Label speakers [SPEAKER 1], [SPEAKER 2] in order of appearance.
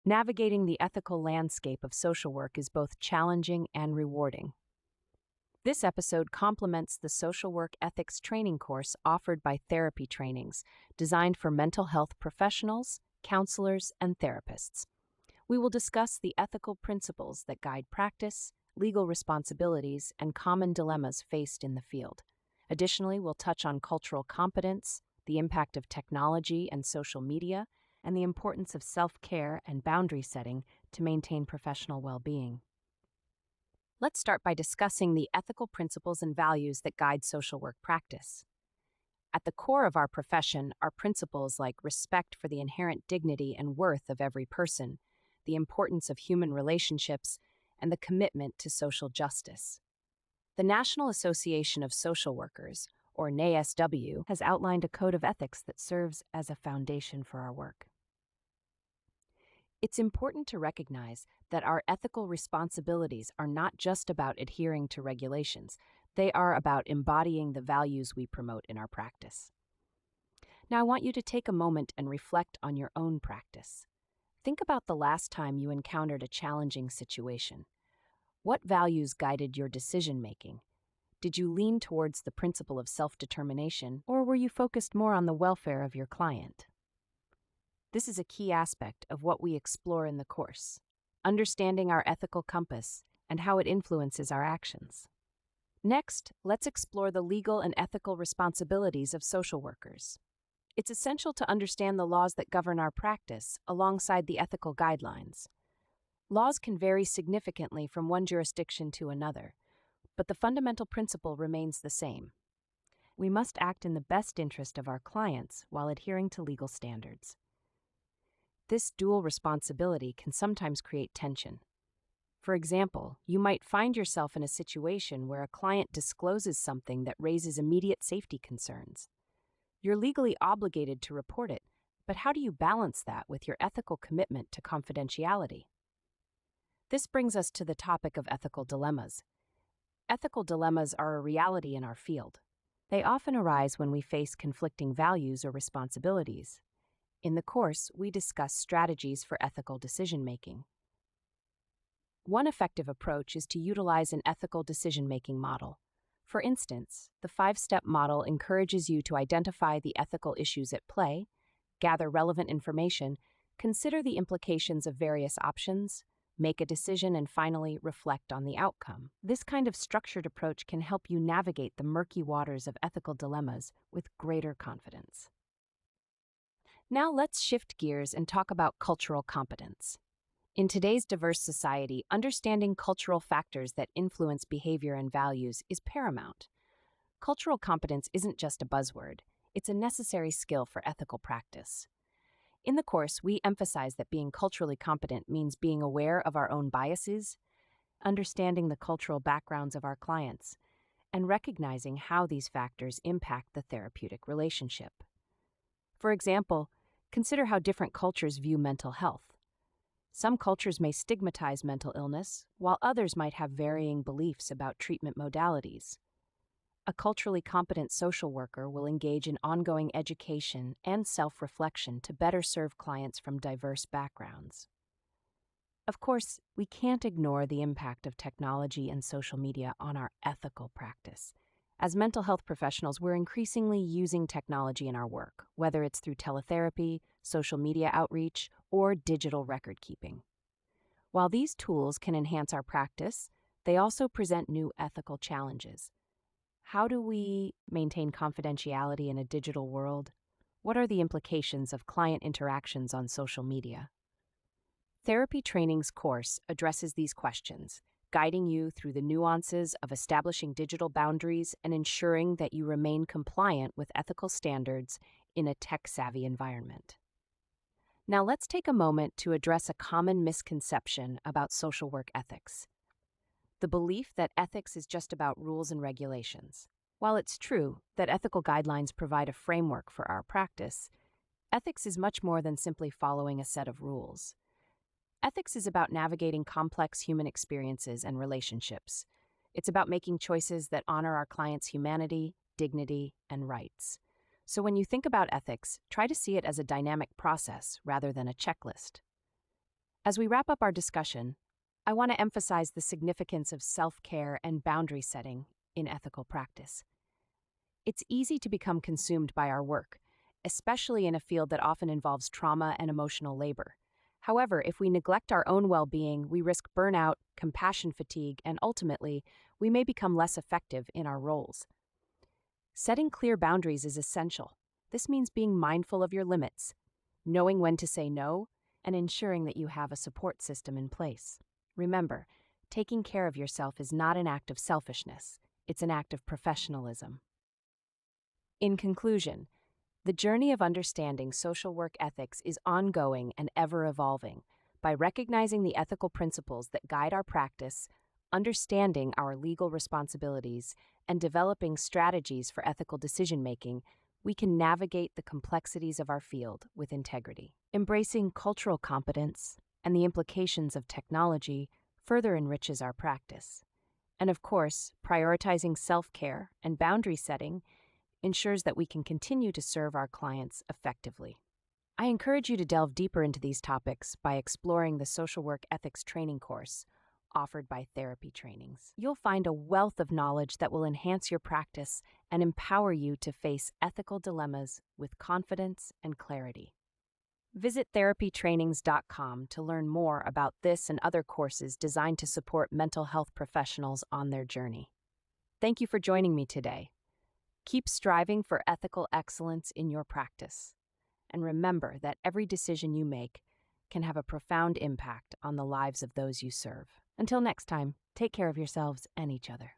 [SPEAKER 1] Navigating the ethical landscape of social work is both challenging and rewarding. This episode complements the social work ethics training course offered by Therapy Trainings, designed for mental health professionals, counselors, and therapists. We will discuss the ethical principles that guide practice, legal responsibilities, and common dilemmas faced in the field. Additionally, we'll touch on cultural competence, the impact of technology and social media, and the importance of self-care and boundary setting to maintain professional well-being. Let's start by discussing the ethical principles and values that guide social work practice. At the core of our profession are principles like respect for the inherent dignity and worth of every person, the importance of human relationships, and the commitment to social justice. The National Association of Social Workers, or NASW, has outlined a code of ethics that serves as a foundation for our work. It's important to recognize that our ethical responsibilities are not just about adhering to regulations, they are about embodying the values we promote in our practice. Now, I want you to take a moment and reflect on your own practice. Think about the last time you encountered a challenging situation. What values guided your decision-making? Did you lean towards the principle of self-determination, or were you focused more on the welfare of your client? This is a key aspect of what we explore in the course, understanding our ethical compass and how it influences our actions. Next, let's explore the legal and ethical responsibilities of social workers. It's essential to understand the laws that govern our practice alongside the ethical guidelines. Laws can vary significantly from one jurisdiction to another, but the fundamental principle remains the same. We must act in the best interest of our clients while adhering to legal standards. This dual responsibility can sometimes create tension. For example, you might find yourself in a situation where a client discloses something that raises immediate safety concerns. You're legally obligated to report it, but how do you balance that with your ethical commitment to confidentiality? This brings us to the topic of ethical dilemmas. Ethical dilemmas are a reality in our field. They often arise when we face conflicting values or responsibilities. In the course, we discuss strategies for ethical decision-making. One effective approach is to utilize an ethical decision-making model. For instance, the 5-step model encourages you to identify the ethical issues at play, gather relevant information, consider the implications of various options, make a decision, and finally reflect on the outcome. This kind of structured approach can help you navigate the murky waters of ethical dilemmas with greater confidence. Now let's shift gears and talk about cultural competence. In today's diverse society, understanding cultural factors that influence behavior and values is paramount. Cultural competence isn't just a buzzword, it's a necessary skill for ethical practice. In the course, we emphasize that being culturally competent means being aware of our own biases, understanding the cultural backgrounds of our clients, and recognizing how these factors impact the therapeutic relationship. For example, consider how different cultures view mental health. Some cultures may stigmatize mental illness, while others might have varying beliefs about treatment modalities. A culturally competent social worker will engage in ongoing education and self-reflection to better serve clients from diverse backgrounds. Of course, we can't ignore the impact of technology and social media on our ethical practice. As mental health professionals, we're increasingly using technology in our work, whether it's through teletherapy, social media outreach, or digital record keeping. While these tools can enhance our practice, they also present new ethical challenges. How do we maintain confidentiality in a digital world? What are the implications of client interactions on social media? Therapy Trainings course addresses these questions, guiding you through the nuances of establishing digital boundaries and ensuring that you remain compliant with ethical standards in a tech-savvy environment. Now let's take a moment to address a common misconception about social work ethics: the belief that ethics is just about rules and regulations. While it's true that ethical guidelines provide a framework for our practice, ethics is much more than simply following a set of rules. Ethics is about navigating complex human experiences and relationships. It's about making choices that honor our clients' humanity, dignity, and rights. So when you think about ethics, try to see it as a dynamic process rather than a checklist. As we wrap up our discussion, I want to emphasize the significance of self-care and boundary setting in ethical practice. It's easy to become consumed by our work, especially in a field that often involves trauma and emotional labor. However, if we neglect our own well-being, we risk burnout, compassion fatigue, and ultimately, we may become less effective in our roles. Setting clear boundaries is essential. This means being mindful of your limits, knowing when to say no, and ensuring that you have a support system in place. Remember, taking care of yourself is not an act of selfishness, it's an act of professionalism. In conclusion, the journey of understanding social work ethics is ongoing and ever-evolving. By recognizing the ethical principles that guide our practice, understanding our legal responsibilities, and developing strategies for ethical decision-making, we can navigate the complexities of our field with integrity. Embracing cultural competence and the implications of technology further enriches our practice. And of course, prioritizing self-care and boundary setting ensures that we can continue to serve our clients effectively. I encourage you to delve deeper into these topics by exploring the Social Work Ethics Training course offered by Therapy Trainings. You'll find a wealth of knowledge that will enhance your practice and empower you to face ethical dilemmas with confidence and clarity. Visit therapytrainings.com to learn more about this and other courses designed to support mental health professionals on their journey. Thank you for joining me today. Keep striving for ethical excellence in your practice. And remember that every decision you make can have a profound impact on the lives of those you serve. Until next time, take care of yourselves and each other.